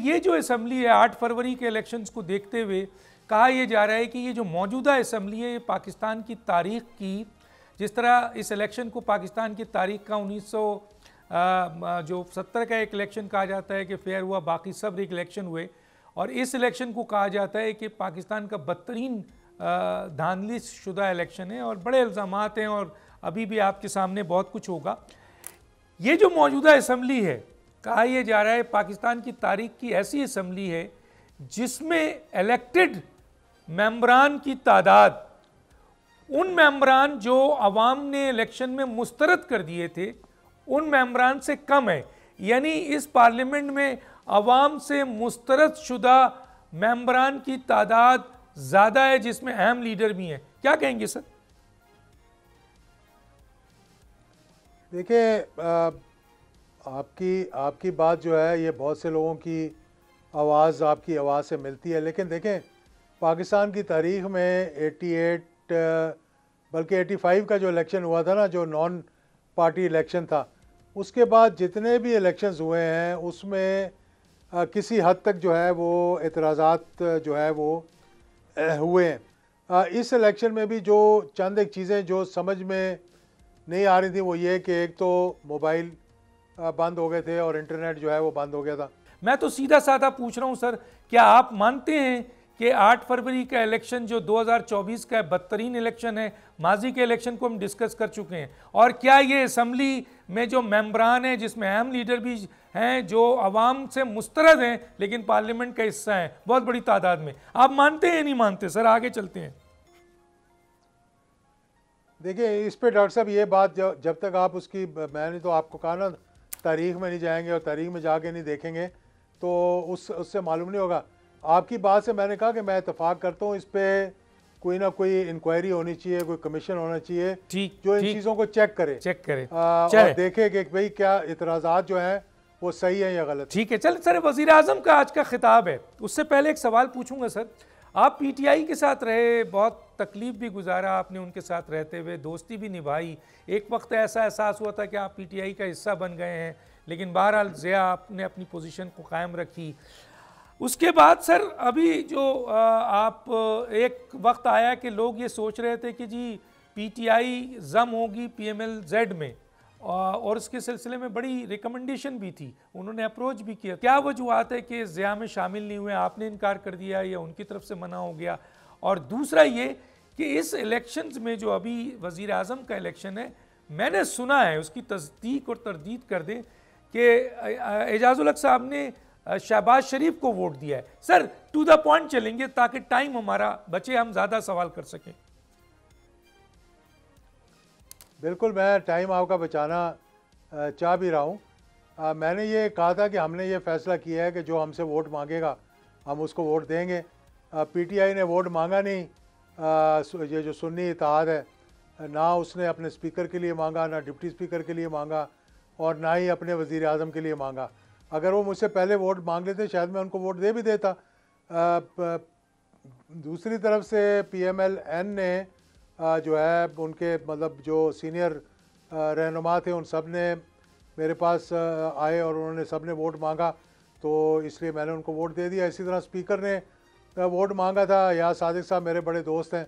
ये जो असम्बली है 8 फरवरी के इलेक्शंस को देखते हुए कहा यह जा रहा है कि ये जो मौजूदा असम्बली है ये पाकिस्तान की तारीख की, जिस तरह इस इलेक्शन को पाकिस्तान की तारीख का 1970 का एक इलेक्शन कहा जाता है कि फेयर हुआ, बाकी सब इलेक्शन हुए, और इस इलेक्शन को कहा जाता है कि पाकिस्तान का बदतरीन धांधली शुदा इलेक्शन है और बड़े इल्ज़ामात हैं और अभी भी आपके सामने बहुत कुछ होगा। ये जो मौजूदा असम्बली है, कहा यह जा रहा है पाकिस्तान की तारीख की ऐसी असम्बली है जिसमें इलेक्टेड मेंबरान की तादाद उन मेंबरान जो अवाम ने इलेक्शन में मुस्तरद कर दिए थे उन मेंबरान से कम है। यानी इस पार्लियामेंट में अवाम से मुस्तरद शुदा मेंबरान की तादाद ज़्यादा है, जिसमें अहम लीडर भी हैं। क्या कहेंगे सर? देखिए, आपकी बात जो है ये बहुत से लोगों की आवाज़ आपकी आवाज़ से मिलती है, लेकिन देखें पाकिस्तान की तारीख़ में 88 बल्कि 85 का जो इलेक्शन हुआ था ना, जो नॉन पार्टी इलेक्शन था, उसके बाद जितने भी इलेक्शंस हुए हैं उसमें किसी हद तक जो है वो एतराज़ात जो है वो हुए हैं। इस इलेक्शन में भी जो चंद एक चीज़ें जो समझ में नहीं आ रही थी वो ये कि एक तो मोबाइल बंद हो गए थे और इंटरनेट जो है वो बंद हो गया था। मैं तो सीधा साधा पूछ रहा हूं सर, क्या आप मानते हैं कि 8 फरवरी का इलेक्शन जो 2024 का बदतरीन इलेक्शन है, माजी के इलेक्शन को हम डिस्कस कर चुके हैं, और क्या ये असम्बली में जो मेंबरान हैं जिसमें अहम लीडर भी हैं जो अवाम से मुस्तरद हैं लेकिन पार्लियामेंट का हिस्सा हैं बहुत बड़ी तादाद में, आप मानते हैं नहीं मानते? सर आगे चलते हैं। देखिए, इस पे डॉक्टर साहब ये बात जब तक आप उसकी, मैंने तो आपको कहा ना, तारीख़ में नहीं जाएंगे और तारीख़ में जाके नहीं देखेंगे तो उससे मालूम नहीं होगा। आपकी बात से मैंने कहा कि मैं इत्तेफाक करता हूँ, इस पर कोई ना कोई इंक्वायरी होनी चाहिए, कोई कमीशन होना चाहिए जो इन चीज़ों को चेक करे और देखे कि भाई क्या इतराज़ात जो हैं वो सही है या गलत। ठीक है, चल सर, वज़ीर आज़म का आज का खिताब है, उससे पहले एक सवाल पूछूंगा सर। आप पीटीआई के साथ रहे, बहुत तकलीफ भी गुजारा आपने उनके साथ रहते हुए, दोस्ती भी निभाई, एक वक्त ऐसा एहसास हुआ था कि आप पीटीआई का हिस्सा बन गए हैं, लेकिन बहरहाल ज़िया आपने अपनी पोजीशन को कायम रखी। उसके बाद सर अभी जो आप एक वक्त आया कि लोग ये सोच रहे थे कि जी पीटीआई जम होगी PML-Z में, और उसके सिलसिले में बड़ी रिकमेंडेशन भी थी, उन्होंने अप्रोच भी किया। क्या वजूहत है कि ज़िया में शामिल नहीं हुए? आपने इनकार कर दिया या उनकी तरफ से मना हो गया? और दूसरा ये कि इस इलेक्शंस में जो अभी वज़ीर आज़म का इलेक्शन है, मैंने सुना है, उसकी तस्दीक और तरदीद कर दें कि एजाजुल हक साहब ने शहबाज शरीफ को वोट दिया है। सर टू द पॉइंट चलेंगे ताकि टाइम हमारा बचे, हम ज़्यादा सवाल कर सकें। बिल्कुल, मैं टाइम आपका बचाना चाह भी रहा हूँ। मैंने ये कहा था कि हमने ये फ़ैसला किया है कि जो हमसे वोट मांगेगा हम उसको वोट देंगे। पीटीआई ने वोट मांगा नहीं, ये जो सुन्नी इत्तेहाद है, ना उसने अपने स्पीकर के लिए मांगा, ना डिप्टी स्पीकर के लिए मांगा, और ना ही अपने वज़ीर आज़म के लिए मांगा। अगर वो मुझसे पहले वोट मांग लेते शायद मैं उनको वोट दे भी देता। दूसरी तरफ से PML-N ने जो है उनके मतलब जो सीनियर रहनुमा थे उन सब ने मेरे पास आए और उन्होंने सब ने वोट मांगा, तो इसलिए मैंने उनको वोट दे दिया। इसी तरह स्पीकर ने वोट मांगा था, या सादिक साहब मेरे बड़े दोस्त हैं,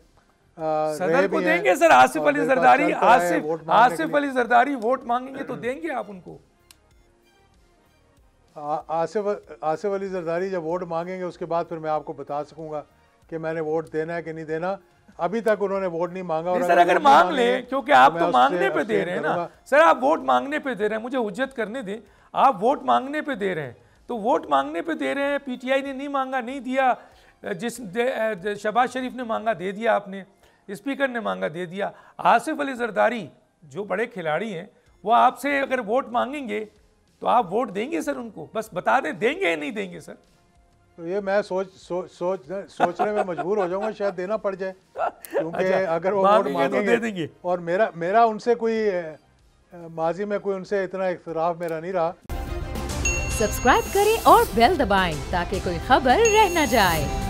सदर को देंगे सर। आसिफ अली जरदारी, आसिफ अली जरदारी वोट मांगेंगे तो देंगे आप उनको? आसिफ अली जरदारी जब वोट मांगेंगे उसके बाद फिर मैं आपको बता सकूंगा कि मैंने वोट देना है कि नहीं देना। अभी तक उन्होंने वोट नहीं मांगा। और सर अगर मांग ले, क्योंकि आप तो मांगने पे दे रहे हैं ना सर, आप वोट मांगने पे दे रहे हैं, मुझे हुज्जत करने दें। आप वोट मांगने पे दे रहे हैं तो वोट मांगने पे दे रहे हैं। पीटीआई ने नहीं मांगा, नहीं दिया, शहबाज शरीफ ने मांगा दे दिया आपने, स्पीकर ने मांगा दे दिया। आसिफ अली जरदारी जो बड़े खिलाड़ी हैं वो आपसे अगर वोट मांगेंगे तो आप वोट देंगे सर उनको? बस बता दें, देंगे या नहीं देंगे सर? तो ये मैं सोचने में मजबूर हो जाऊंगा, शायद देना पड़ जाए, क्योंकि अगर वो वोट मांगेंगे तो दे देंगे। और मेरा उनसे कोई माजी में कोई उनसे इतना इख्तिलाफ मेरा नहीं रहा। सब्सक्राइब करें और बेल दबाएं ताकि कोई खबर रह न जाए।